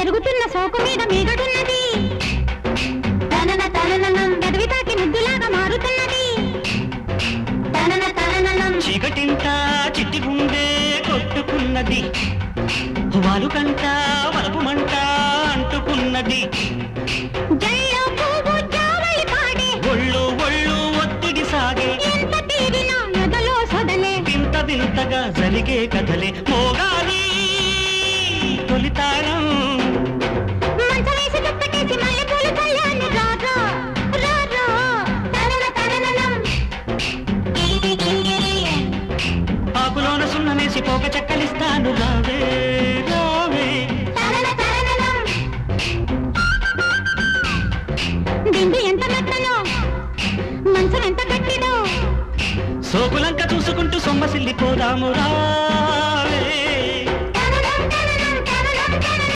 పెరుగుతున్న సోకు మీద మీగడున్నది తనన తననం గదివి తాకి ముద్దులాగా మారుతున్నది తనన తననం చీకటింట చిట్టి గుండె కొట్టుకున్నది వాలు కంట వలపు మంట అంటుకున్నది జల్లో పువ్వు జావళి పాడే ఒళ్ళు ఒళ్ళు ఒత్తిడి సాగే ఎంత తీరినా ఎదలో సొదలే వింత వింతగా జరిగే కథలే మోగాలి తొలితారం మంచం వేసి దుప్పటేసి మల్లెపూలు కళ్యాణి రారా రారా తనన తననం ఆకులోన సున్నమేసి పోక చెక్కలిస్తాను రావే రావే తనన తననం దిండు ఎంత మెత్తనో మంచం ఎంత గట్టిదో సోకులంక చూసుకుంటూ సొమ్మసిల్లిపోదాము